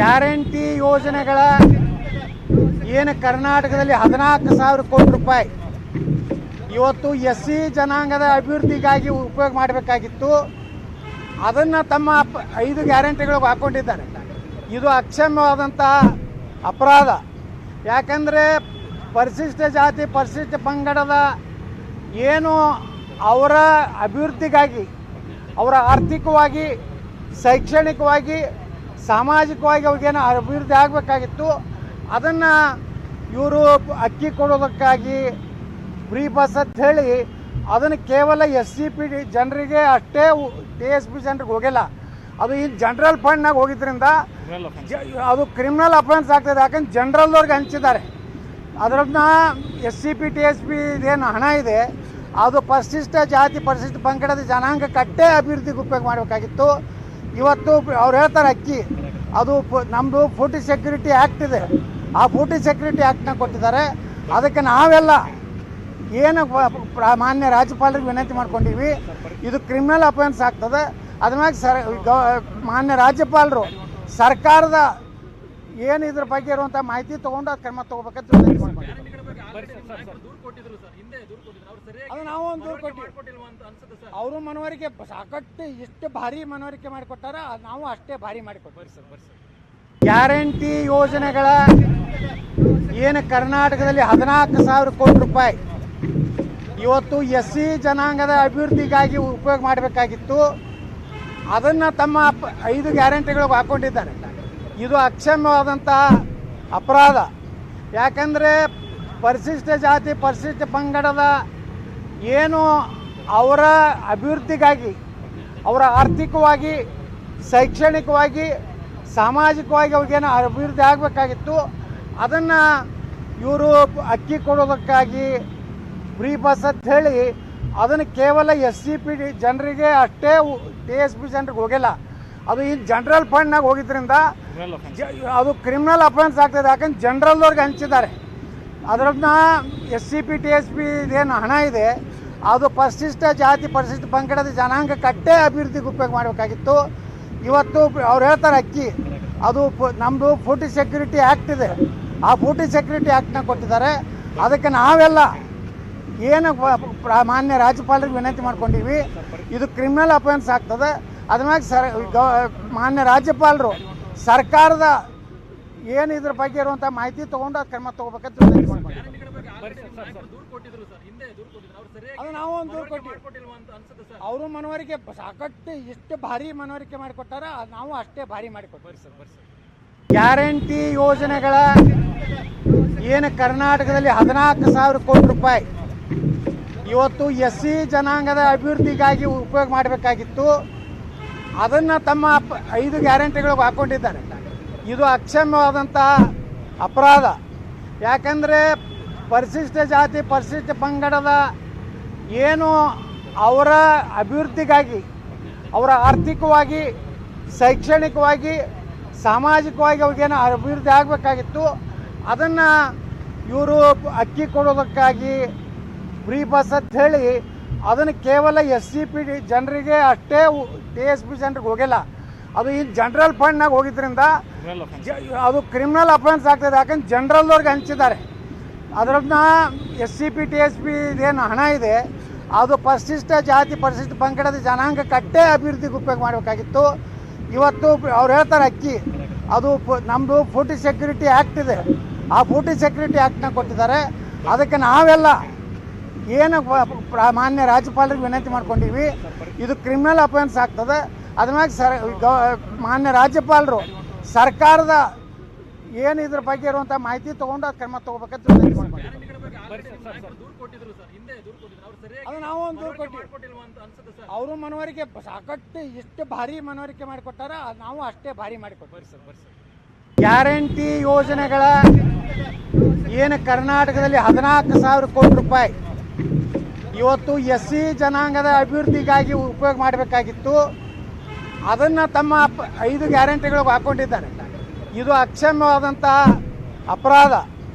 Guarantee ಯೋಜನೆಗಳ ಏನು ಕರ್ನಾಟಕದಲ್ಲಿ 14,000 ಕೋಟಿ ರೂಪಾಯಿ ಇವತ್ತು SC ಜನಾಂಗದ ಅಭಿವೃದ್ಧಿಗಾಗಿ ಉಪಯೋಗ ಮಾಡಬೇಕಾಗಿತ್ತು. ಅದನ್ನು ತಮ್ಮ 5 ಗ್ಯಾರಂಟಿಗಳಿಗೆ ಹಾಕ್ಕೊಂಡಿದ್ದಾರೆ. ಇದು ಅಕ್ಷಮ್ಯವಾದಂಥ ಅಪರಾಧ. ಯಾಕಂದರೆ ಪರಿಶಿಷ್ಟ ಜಾತಿ ಪರಿಶಿಷ್ಟ ಪಂಗಡದ ಏನು ಅವರ ಅಭಿವೃದ್ಧಿಗಾಗಿ ಅವರ ಆರ್ಥಿಕವಾಗಿ ಶೈಕ್ಷಣಿಕವಾಗಿ ಸಾಮಾಜಿಕವಾಗಿ ಅವ್ರಿಗೇನು ಅಭಿವೃದ್ಧಿ ಆಗಬೇಕಾಗಿತ್ತು, ಅದನ್ನು ಇವರು ಅಕ್ಕಿ ಕೊಡೋದಕ್ಕಾಗಿ ಫ್ರೀ ಬಸ್ ಅಂತ ಹೇಳಿ ಅದನ್ನು ಕೇವಲ SCP ಜನರಿಗೆ ಅಷ್ಟೇ TSP ಜನರಿಗೆ ಹೋಗಿಲ್ಲ. ಅದು ಈ ಜನರಲ್ ಫಂಡ್ನಾಗ ಹೋಗಿದ್ದರಿಂದ ಅದು ಕ್ರಿಮಿನಲ್ ಅಫೆನ್ಸ್ ಆಗ್ತದೆ. ಯಾಕಂದ್ರೆ ಜನರಲ್ದವ್ರಿಗೆ ಹಂಚಿದ್ದಾರೆ. ಅದರನ್ನ SCP TSP ಏನು ಹಣ ಇದೆ ಅದು ಪರಿಶಿಷ್ಟ ಜಾತಿ ಪರಿಶಿಷ್ಟ ಪಂಗಡದ ಜನಾಂಗಕ್ಕೆ ಅಷ್ಟೇ ಅಭಿವೃದ್ಧಿಗೆ ಉಪಯೋಗ ಮಾಡಬೇಕಾಗಿತ್ತು. ಇವತ್ತು ಅವ್ರು ಹೇಳ್ತಾರೆ ಅಕ್ಕಿ ಅದು ನಮ್ಮದು ಫುಡ್ ಸೆಕ್ಯೂರಿಟಿ ಆ್ಯಕ್ಟ್ ಇದೆ, ಆ ಫುಡ್ ಸೆಕ್ಯೂರಿಟಿ ಆ್ಯಕ್ಟ್ನ ಕೊಟ್ಟಿದ್ದಾರೆ. ಅದಕ್ಕೆ ನಾವೆಲ್ಲ ಏನು ಮಾನ್ಯ ರಾಜ್ಯಪಾಲರಿಗೆ ವಿನಂತಿ ಮಾಡ್ಕೊಂಡಿವಿ, ಇದು ಕ್ರಿಮಿನಲ್ ಅಫೆನ್ಸ್ ಆಗ್ತದೆ. ಅದ್ಮ್ಯಾಗ ಮಾನ್ಯ ರಾಜ್ಯಪಾಲರು ಸರ್ಕಾರದ ಏನು ಇದ್ರ ಬಗ್ಗೆ ಇರುವಂಥ ಮಾಹಿತಿ ತೊಗೊಂಡು ಅದು ಕ್ರಮ ತೊಗೋಬೇಕಂತ ವಿನಂತಿ ಮಾಡ್ಕೊಂಡು ಅದು ನಾವು ಒಂದು ದೂರು ಕೊಟ್ಟಿವಿ. ಅವರು ಮನವರಿಕೆ ಸಾಕಷ್ಟು ಇಷ್ಟು ಭಾರಿ ಮನವರಿಕೆ ಮಾಡಿಕೊಟ್ಟಾರ, ನಾವು ಅಷ್ಟೇ ಭಾರಿ ಮಾಡಿಕೊಡ್ತೀವಿ. ಗ್ಯಾರಂಟಿ ಯೋಜನೆಗಳ ಏನು ಕರ್ನಾಟಕದಲ್ಲಿ 14,000 ಕೋಟಿ ರೂಪಾಯಿ ಇವತ್ತು SC ಜನಾಂಗದ ಅಭಿವೃದ್ಧಿಗಾಗಿ ಉಪಯೋಗ ಮಾಡಬೇಕಾಗಿತ್ತು. ಅದನ್ನು ತಮ್ಮ 5 ಗ್ಯಾರಂಟಿಗಳಿಗೆ ಹಾಕ್ಕೊಂಡಿದ್ದಾರೆ. ಇದು ಅಕ್ಷಮ್ಯವಾದಂಥ ಅಪರಾಧ. ಯಾಕಂದರೆ ಪರಿಶಿಷ್ಟ ಜಾತಿ ಪರಿಶಿಷ್ಟ ಪಂಗಡದ ಏನು ಅವರ ಅಭಿವೃದ್ಧಿಗಾಗಿ ಅವರ ಆರ್ಥಿಕವಾಗಿ ಶೈಕ್ಷಣಿಕವಾಗಿ ಸಾಮಾಜಿಕವಾಗಿ ಅವ್ರಿಗೇನು ಅಭಿವೃದ್ಧಿ ಆಗಬೇಕಾಗಿತ್ತು, ಅದನ್ನು ಇವರು ಅಕ್ಕಿ ಕೊಡೋದಕ್ಕಾಗಿ ಫ್ರೀ ಬಸ್ ಅಂತ ಹೇಳಿ ಅದನ್ನು ಕೇವಲ SCP ಜನರಿಗೆ ಅಷ್ಟೇ TSP ಜನರಿಗೆ ಹೋಗಿಲ್ಲ. ಅದು ಈ ಜನರಲ್ ಫಂಡ್ನಾಗ ಹೋಗಿದ್ದರಿಂದ ಅದು ಕ್ರಿಮಿನಲ್ ಅಫೆನ್ಸ್ ಆಗ್ತದೆ. ಯಾಕಂದ್ರೆ ಜನರಲ್ದವ್ರಿಗೆ ಹಂಚಿದ್ದಾರೆ. ಅದರನ್ನ SCP TSP ಏನು ಹಣ ಇದೆ ಅದು ಪರಿಶಿಷ್ಟ ಜಾತಿ ಪರಿಶಿಷ್ಟ ಪಂಗಡದ ಜನಾಂಗಕ್ಕೆ ಅಷ್ಟೇ ಅಭಿವೃದ್ಧಿಗೆ ಉಪಯೋಗ ಮಾಡಬೇಕಾಗಿತ್ತು. ಇವತ್ತು ಅವ್ರು ಹೇಳ್ತಾರೆ ಅಕ್ಕಿ ಅದು ನಮ್ಮದು ಫುಡ್ ಸೆಕ್ಯೂರಿಟಿ ಆ್ಯಕ್ಟ್ ಇದೆ, ಆ ಫುಡ್ ಸೆಕ್ಯೂರಿಟಿ ಆ್ಯಕ್ಟ್ನ ಕೊಟ್ಟಿದ್ದಾರೆ. ಅದಕ್ಕೆ ನಾವೆಲ್ಲ ಏನು ಮಾನ್ಯ ರಾಜ್ಯಪಾಲರಿಗೆ ವಿನಂತಿ ಮಾಡ್ಕೊಂಡಿವಿ, ಇದು ಕ್ರಿಮಿನಲ್ ಅಫೆನ್ಸ್ ಆಗ್ತದೆ. ಅದ್ಮ್ಯಾಗ ಮಾನ್ಯ ರಾಜ್ಯಪಾಲರು ಸರ್ಕಾರದ ಏನು ಇದ್ರ ಬಗ್ಗೆ ಇರುವಂಥ ಮಾಹಿತಿ ತೊಗೊಂಡು ಅದು ಕ್ರಮ ತೊಗೋಬೇಕಂತ ವಿನಂತಿ ಮಾಡ್ಕೊಂಡು ಅದು ನಾವು ಒಂದು ದೂರು ಕೊಟ್ಟಿವಿ. ಅವರು ಮನವರಿಕೆ ಸಾಕಷ್ಟು ಇಷ್ಟು ಭಾರಿ ಮನವರಿಕೆ ಮಾಡಿಕೊಟ್ಟಾರ, ನಾವು ಅಷ್ಟೇ ಭಾರಿ ಮಾಡಿಕೊಡ್ತೀವಿ. ಗ್ಯಾರಂಟಿ ಯೋಜನೆಗಳ ಏನು ಕರ್ನಾಟಕದಲ್ಲಿ 14,000 ಕೋಟಿ ರೂಪಾಯಿ ಇವತ್ತು SC ಜನಾಂಗದ ಅಭಿವೃದ್ಧಿಗಾಗಿ ಉಪಯೋಗ ಮಾಡಬೇಕಾಗಿತ್ತು. ಅದನ್ನು ತಮ್ಮ 5 ಗ್ಯಾರಂಟಿಗಳಿಗೆ ಹಾಕ್ಕೊಂಡಿದ್ದಾರೆ. ಇದು ಅಕ್ಷಮ್ಯವಾದಂಥ ಅಪರಾಧ. ಯಾಕಂದರೆ ಪರಿಶಿಷ್ಟ ಜಾತಿ ಪರಿಶಿಷ್ಟ ಪಂಗಡದ ಏನು ಅವರ ಅಭಿವೃದ್ಧಿಗಾಗಿ ಅವರ ಆರ್ಥಿಕವಾಗಿ ಶೈಕ್ಷಣಿಕವಾಗಿ ಸಾಮಾಜಿಕವಾಗಿ ಅವ್ರಿಗೇನು ಅಭಿವೃದ್ಧಿ ಆಗಬೇಕಾಗಿತ್ತು, ಅದನ್ನು ಇವರು ಅಕ್ಕಿ ಕೊಡೋದಕ್ಕಾಗಿ ಫ್ರೀ ಬಸ್ ಅಂತ ಹೇಳಿ ಅದನ್ನು ಕೇವಲ SCP ಜನರಿಗೆ ಅಷ್ಟೇ TSP ಜನರಿಗೆ ಹೋಗಿಲ್ಲ. ಅದು ಈ ಜನರಲ್ ಫಂಡ್ನಾಗ ಹೋಗಿದ್ದರಿಂದ ಅದು ಕ್ರಿಮಿನಲ್ ಅಫೆನ್ಸ್ ಆಗ್ತದೆ. ಯಾಕಂದ್ರೆ ಜನರಲ್ದವ್ರಿಗೆ ಹಂಚಿದ್ದಾರೆ. ಅದರನ್ನ SCP TSP ಏನು ಹಣ ಇದೆ ಅದು ಪರಿಶಿಷ್ಟ ಜಾತಿ ಪರಿಶಿಷ್ಟ ಪಂಗಡದ ಜನಾಂಗಕ್ಕೆ ಅಷ್ಟೇ ಅಭಿವೃದ್ಧಿಗೆ ಉಪಯೋಗ ಮಾಡಬೇಕಾಗಿತ್ತು. ಇವತ್ತು ಅವ್ರು ಹೇಳ್ತಾರೆ ಅಕ್ಕಿ ಅದು ನಮ್ಮದು ಫುಡ್ ಸೆಕ್ಯೂರಿಟಿ ಆ್ಯಕ್ಟ್ ಇದೆ, ಆ ಫುಡ್ ಸೆಕ್ಯೂರಿಟಿ ಆ್ಯಕ್ಟ್ನ ಕೊಟ್ಟಿದ್ದಾರೆ. ಅದಕ್ಕೆ ನಾವೆಲ್ಲ ಏನು ಮಾನ್ಯ ರಾಜ್ಯಪಾಲರಿಗೆ ವಿನಂತಿ ಮಾಡ್ಕೊಂಡಿವಿ, ಇದು ಕ್ರಿಮಿನಲ್ ಅಫೆನ್ಸ್ ಆಗ್ತದೆ. ಅದ್ಮ್ಯಾಗ ಮಾನ್ಯ ರಾಜ್ಯಪಾಲರು ಸರ್ಕಾರದ ಏನು ಇದ್ರ ಬಗ್ಗೆ ಇರುವಂಥ ಮಾಹಿತಿ ತೊಗೊಂಡು ಅದು ಕ್ರಮ ತೊಗೋಬೇಕಂತ ವಿನಂತಿ ಮಾಡ್ಕೊಂಡು ಅದು ನಾವು ಒಂದು ದೂರು ಕೊಟ್ಟಿವಿ. ಅವರು ಮನವರಿಕೆ ಸಾಕಷ್ಟು ಇಷ್ಟು ಭಾರಿ ಮನವರಿಕೆ ಮಾಡಿಕೊಟ್ಟಾರ, ನಾವು ಅಷ್ಟೇ ಭಾರಿ ಮಾಡಿಕೊಡ್ತೀವಿ. ಗ್ಯಾರಂಟಿ ಯೋಜನೆಗಳ ಏನು ಕರ್ನಾಟಕದಲ್ಲಿ 14,000 ಕೋಟಿ ರೂಪಾಯಿ ಇವತ್ತು SC ಜನಾಂಗದ ಅಭಿವೃದ್ಧಿಗಾಗಿ ಉಪಯೋಗ ಮಾಡಬೇಕಾಗಿತ್ತು. ಅದನ್ನು ತಮ್ಮ 5 ಗ್ಯಾರಂಟಿಗಳಿಗೆ ಹಾಕ್ಕೊಂಡಿದ್ದಾರೆ. ಇದು ಅಕ್ಷಮ್ಯವಾದಂಥ ಅಪರಾಧ.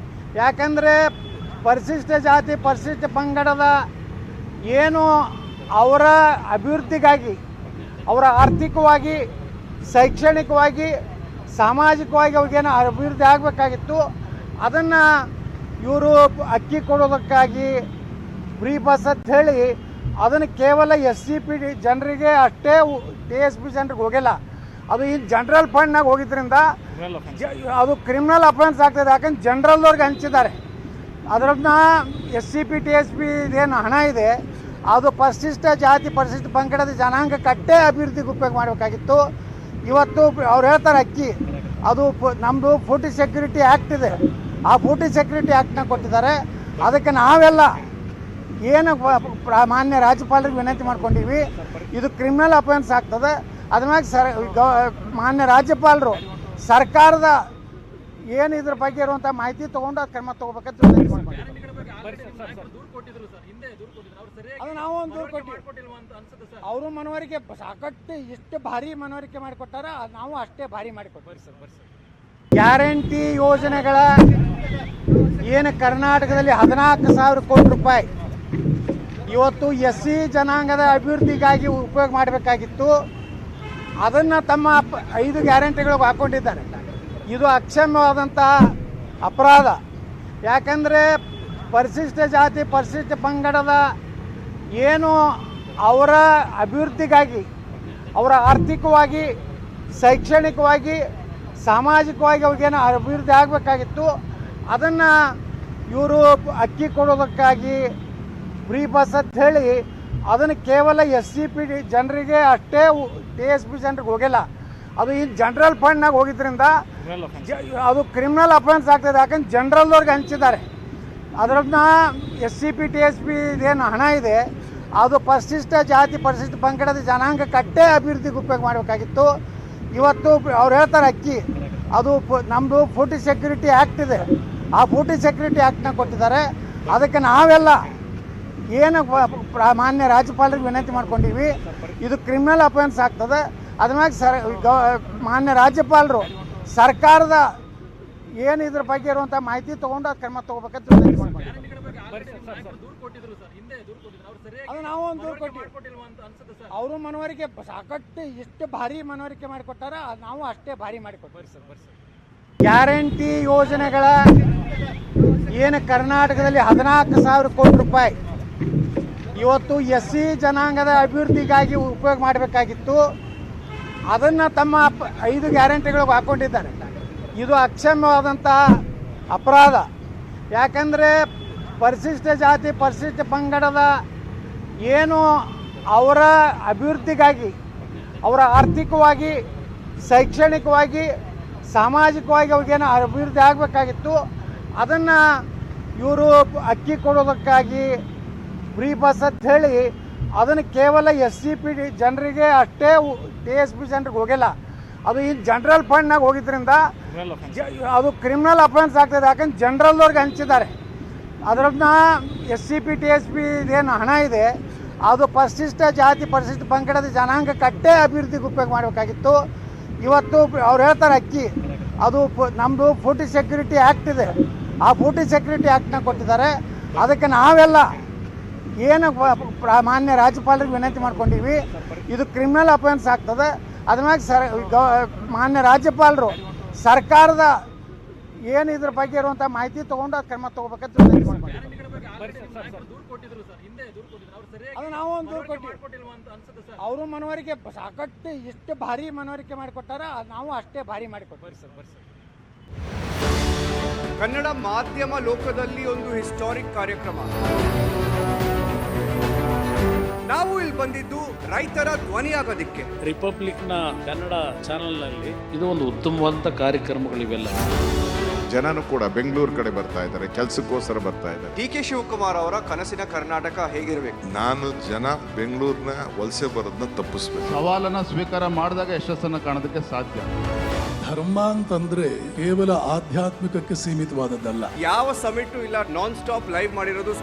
ಯಾಕಂದರೆ ಪರಿಶಿಷ್ಟ ಜಾತಿ ಪರಿಶಿಷ್ಟ ಪಂಗಡದ ಏನು ಅವರ ಅಭಿವೃದ್ಧಿಗಾಗಿ ಅವರ ಆರ್ಥಿಕವಾಗಿ ಶೈಕ್ಷಣಿಕವಾಗಿ ಸಾಮಾಜಿಕವಾಗಿ ಅವ್ರಿಗೇನು ಅಭಿವೃದ್ಧಿ ಆಗಬೇಕಾಗಿತ್ತು. ಅದನ್ನು ಇವರು ಅಕ್ಕಿ ಕೊಡೋದಕ್ಕಾಗಿ ಫ್ರೀ ಬಸ್ ಅಂತ ಹೇಳಿ ಅದನ್ನು ಕೇವಲ SCP ಜನರಿಗೆ ಅಷ್ಟೇ, TSP ಜನರಿಗೆ ಹೋಗಿಲ್ಲ. ಅದು ಈ ಜನರಲ್ ಫಂಡ್ನಾಗ ಹೋಗಿದ್ರಿಂದ ಅದು ಕ್ರಿಮಿನಲ್ ಅಫೆನ್ಸ್ ಆಗ್ತದೆ. ಯಾಕಂದ್ರೆ ಜನರಲ್ದವ್ರಿಗೆ ಹಂಚಿದ್ದಾರೆ. ಅದರನ್ನ SCP TSP ಏನು ಹಣ ಇದೆ ಅದು ಪರಿಶಿಷ್ಟ ಜಾತಿ ಪರಿಶಿಷ್ಟ ಪಂಗಡದ ಜನಾಂಗ ಕಟ್ಟೆ ಅಭಿವೃದ್ಧಿಗೆ ಉಪಯೋಗ ಮಾಡಬೇಕಾಗಿತ್ತು. ಇವತ್ತು ಅವ್ರು ಹೇಳ್ತಾರೆ ಅಕ್ಕಿ ಅದು ನಮ್ಮದು ಫುಡ್ ಸೆಕ್ಯೂರಿಟಿ ಆ್ಯಕ್ಟ್ ಇದೆ, ಆ ಫುಡ್ ಸೆಕ್ಯೂರಿಟಿ ಆ್ಯಕ್ಟ್ನ ಕೊಟ್ಟಿದ್ದಾರೆ. ಅದಕ್ಕೆ ನಾವೆಲ್ಲ ಏನು ಮಾನ್ಯ ರಾಜ್ಯಪಾಲರಿಗೆ ವಿನಂತಿ ಮಾಡ್ಕೊಂಡಿವಿ, ಇದು ಕ್ರಿಮಿನಲ್ ಅಫೆನ್ಸ್ ಆಗ್ತದೆ. ಅದ್ರ ಮ್ಯಾಗ ಮಾನ್ಯ ರಾಜ್ಯಪಾಲರು ಸರ್ಕಾರದ ಏನು ಇದ್ರ ಬಗ್ಗೆ ಇರುವಂಥ ಮಾಹಿತಿ ತೊಗೊಂಡು ಅದು ಕ್ರಮ ತೊಗೋಬೇಕಂತ ವಿನಂತಿ ಮಾಡ್ಕೊಂಡಿದ್ದೀವಿ. ಅದು ನಾವು ಒಂದು ದೂರು ಕೊಟ್ಟಿವಿ. ಅವರು ಮನವರಿಕೆ ಸಾಕಷ್ಟು ಇಷ್ಟು ಭಾರಿ ಮನವರಿಕೆ ಮಾಡಿಕೊಟ್ಟಾರ, ನಾವು ಅಷ್ಟೇ ಭಾರಿ ಮಾಡಿಕೊಡ್ತೀವಿ. ಗ್ಯಾರಂಟಿ ಯೋಜನೆಗಳ ಏನು ಕರ್ನಾಟಕದಲ್ಲಿ 14,000 ಕೋಟಿ ರೂಪಾಯಿ ಇವತ್ತು SC ಜನಾಂಗದ ಅಭಿವೃದ್ಧಿಗಾಗಿ ಉಪಯೋಗ ಮಾಡಬೇಕಾಗಿತ್ತು. ಅದನ್ನು ತಮ್ಮ 5 ಗ್ಯಾರಂಟಿಗಳಿಗೆ ಹಾಕ್ಕೊಂಡಿದ್ದಾರೆ. ಇದು ಅಕ್ಷಮ್ಯವಾದಂಥ ಅಪರಾಧ. ಯಾಕಂದರೆ ಪರಿಶಿಷ್ಟ ಜಾತಿ ಪರಿಶಿಷ್ಟ ಪಂಗಡದ ಏನು ಅವರ ಅಭಿವೃದ್ಧಿಗಾಗಿ, ಅವರ ಆರ್ಥಿಕವಾಗಿ, ಶೈಕ್ಷಣಿಕವಾಗಿ, ಸಾಮಾಜಿಕವಾಗಿ ಅವ್ರಿಗೇನು ಅಭಿವೃದ್ಧಿ ಆಗಬೇಕಾಗಿತ್ತು. ಅದನ್ನು ಇವರು ಅಕ್ಕಿ ಕೊಡೋದಕ್ಕಾಗಿ ಫ್ರೀ ಬಸ್ ಅಂತ ಹೇಳಿ ಅದನ್ನು ಕೇವಲ SCP ಜನರಿಗೆ ಅಷ್ಟೇ, TSP ಜನರಿಗೆ ಹೋಗಿಲ್ಲ. ಅದು ಈ ಜನರಲ್ ಫಂಡ್ನಾಗ ಹೋಗಿದ್ರಿಂದ ಅದು ಕ್ರಿಮಿನಲ್ ಅಫೆನ್ಸ್ ಆಗ್ತದೆ. ಯಾಕಂದ್ರೆ ಜನರಲ್ದವ್ರಿಗೆ ಹಂಚಿದ್ದಾರೆ. ಅದರನ್ನ SCP TSP ಏನು ಹಣ ಇದೆ ಅದು ಪರಿಶಿಷ್ಟ ಜಾತಿ ಪರಿಶಿಷ್ಟ ಪಂಗಡದ ಜನಾಂಗ ಕಟ್ಟೆ ಅಭಿವೃದ್ಧಿಗೆ ಉಪಯೋಗ ಮಾಡಬೇಕಾಗಿತ್ತು. ಇವತ್ತು ಅವ್ರು ಹೇಳ್ತಾರೆ ಅಕ್ಕಿ ಅದು ನಮ್ಮದು ಫುಡ್ ಸೆಕ್ಯೂರಿಟಿ ಆ್ಯಕ್ಟ್ ಇದೆ, ಆ ಫುಡ್ ಸೆಕ್ಯೂರಿಟಿ ಆ್ಯಕ್ಟ್ನ ಕೊಟ್ಟಿದ್ದಾರೆ. ಅದಕ್ಕೆ ನಾವೆಲ್ಲ ಏನು ಮಾನ್ಯ ರಾಜ್ಯಪಾಲರಿಗೆ ವಿನಂತಿ ಮಾಡ್ಕೊಂಡಿವಿ, ಇದು ಕ್ರಿಮಿನಲ್ ಅಫೆನ್ಸ್ ಆಗ್ತದೆ. ಅದ್ರ ಮ್ಯಾಗ ಮಾನ್ಯ ರಾಜ್ಯಪಾಲರು ಸರ್ಕಾರದ ಏನು ಇದ್ರ ಬಗ್ಗೆ ಇರುವಂಥ ಮಾಹಿತಿ ತೊಗೊಂಡು ಅದು ಕ್ರಮ ತೊಗೋಬೇಕಂತ ವಿನಂತಿ ಮಾಡ್ಕೊಂಡಿದ್ದೀವಿ. ಅದು ನಾವು ಒಂದು ದೂರು ಕೊಟ್ಟಿವಿ. ಅವರು ಮನವರಿಕೆ ಸಾಕಷ್ಟು ಇಷ್ಟು ಭಾರಿ ಮನವರಿಕೆ ಮಾಡಿಕೊಟ್ಟಾರ, ನಾವು ಅಷ್ಟೇ ಭಾರಿ ಮಾಡಿಕೊಡ್ತೀವಿ. ಗ್ಯಾರಂಟಿ ಯೋಜನೆಗಳ ಏನು ಕರ್ನಾಟಕದಲ್ಲಿ 14,000 ಕೋಟಿ ರೂಪಾಯಿ ಇವತ್ತು SC ಜನಾಂಗದ ಅಭಿವೃದ್ಧಿಗಾಗಿ ಉಪಯೋಗ ಮಾಡಬೇಕಾಗಿತ್ತು. ಅದನ್ನು ತಮ್ಮ 5 ಗ್ಯಾರಂಟಿಗಳಿಗೆ ಹಾಕ್ಕೊಂಡಿದ್ದಾರೆ. ಇದು ಅಕ್ಷಮ್ಯವಾದಂಥ ಅಪರಾಧ. ಯಾಕಂದರೆ ಪರಿಶಿಷ್ಟ ಜಾತಿ ಪರಿಶಿಷ್ಟ ಪಂಗಡದ ಏನು ಅವರ ಅಭಿವೃದ್ಧಿಗಾಗಿ, ಅವರ ಆರ್ಥಿಕವಾಗಿ, ಶೈಕ್ಷಣಿಕವಾಗಿ, ಸಾಮಾಜಿಕವಾಗಿ ಅವ್ರಿಗೇನು ಅಭಿವೃದ್ಧಿ ಆಗಬೇಕಾಗಿತ್ತು. ಅದನ್ನು ಇವರು ಅಕ್ಕಿ ಕೊಡೋದಕ್ಕಾಗಿ ಫ್ರೀ ಬಸ್ ಅಂತ ಹೇಳಿ ಅದನ್ನು ಕೇವಲ SCP ಜನರಿಗೆ ಅಷ್ಟೇ, TSP ಜನರಿಗೆ ಹೋಗಿಲ್ಲ. ಅದು ಈ ಜನರಲ್ ಫಂಡ್ನಾಗ ಹೋಗಿದ್ರಿಂದ ಅದು ಕ್ರಿಮಿನಲ್ ಅಫೆನ್ಸ್ ಆಗ್ತದೆ. ಯಾಕಂದ್ರೆ ಜನರಲ್ದವ್ರಿಗೆ ಹಂಚಿದ್ದಾರೆ. ಅದರನ್ನ SCP TSP ಏನು ಹಣ ಇದೆ ಅದು ಪರಿಶಿಷ್ಟ ಜಾತಿ ಪರಿಶಿಷ್ಟ ಪಂಗಡದ ಜನಾಂಗ ಕಟ್ಟೆ ಅಭಿವೃದ್ಧಿಗೆ ಉಪಯೋಗ ಮಾಡಬೇಕಾಗಿತ್ತು. ಇವತ್ತು ಅವ್ರು ಹೇಳ್ತಾರೆ ಅಕ್ಕಿ ಅದು ನಮ್ಮದು ಫುಡ್ ಸೆಕ್ಯೂರಿಟಿ ಆ್ಯಕ್ಟ್ ಇದೆ, ಆ ಫುಡ್ ಸೆಕ್ಯೂರಿಟಿ ಆ್ಯಕ್ಟ್ನ ಕೊಟ್ಟಿದ್ದಾರೆ. ಅದಕ್ಕೆ ನಾವೆಲ್ಲ ಏನು ಮಾನ್ಯ ರಾಜ್ಯಪಾಲರಿಗೆ ವಿನಂತಿ ಮಾಡ್ಕೊಂಡಿವಿ, ಇದು ಕ್ರಿಮಿನಲ್ ಅಫೆನ್ಸ್ ಆಗ್ತದೆ. ಅದ್ರ ಮ್ಯಾಗ ಮಾನ್ಯ ರಾಜ್ಯಪಾಲರು ಸರ್ಕಾರದ ಏನು ಇದ್ರ ಬಗ್ಗೆ ಇರುವಂಥ ಮಾಹಿತಿ ತೊಗೊಂಡು ಅದು ಕ್ರಮ ತೊಗೋಬೇಕಂತ ವಿನಂತಿ ಮಾಡ್ಕೊಂಡಿದ್ದೀವಿ. ಅದು ನಾವು ಒಂದು ದೂರು ಕೊಟ್ಟಿವಿ. ಅವರು ಮನವರಿಕೆ ಸಾಕಷ್ಟು ಇಷ್ಟು ಭಾರಿ ಮನವರಿಕೆ ಮಾಡಿಕೊಟ್ಟಾರ, ನಾವು ಅಷ್ಟೇ ಭಾರಿ ಮಾಡಿಕೊಡ್ತೀವಿ. ಕನ್ನಡ ಮಾಧ್ಯಮ ಲೋಕದಲ್ಲಿ ಒಂದು ಹಿಸ್ಟಾರಿಕ್ ಕಾರ್ಯಕ್ರಮ. ನಾವು ಇಲ್ಲಿ ಬಂದಿದ್ದು ರೈತರ ಧ್ವನಿಯಾಗೋದಿಕ್ಕೆ. ರಿಪಬ್ಲಿಕ್ನ ಕನ್ನಡ ಚಾನೆಲ್ನಲ್ಲಿ ಇದು ಒಂದು ಉತ್ತಮವಾದಂಥ ಕಾರ್ಯಕ್ರಮಗಳಿವೆಲ್ಲ. ಜನನು ಕೂಡ ಬೆಂಗಳೂರು ಕಡೆ ಬರ್ತಾ ಇದ್ದಾರೆ, ಕೆಲಸಕ್ಕೋಸ್ಕರ ಬರ್ತಾ ಇದ್ದಾರೆ. DK ಶಿವಕುಮಾರ್ ಅವರ ಕನಸಿನ ಕರ್ನಾಟಕ ಹೇಗಿರಬೇಕು? ನಾನು ಜನ ಬೆಂಗಳೂರಿನ ವಲಸೆ ಬರೋದನ್ನ ತಪ್ಪಿಸ್ಬೇಕು. ಸವಾಲನ್ನ ಸ್ವೀಕಾರ ಮಾಡಿದಾಗ ಯಶಸ್ಸನ್ನು ಕಾಣೋದಕ್ಕೆ ಸಾಧ್ಯ. ಧರ್ಮ ಅಂತಂದ್ರೆ ಕೇವಲ ಆಧ್ಯಾತ್ಮಿಕಕ್ಕೆ ಸೀಮಿತವಾದದ್ದಲ್ಲ. ಯಾವ ಸಮಿಟ್ ಇಲ್ಲ, ನಾನ್ ಸ್ಟಾಪ್ ಲೈವ್ ಮಾಡಿರೋದು.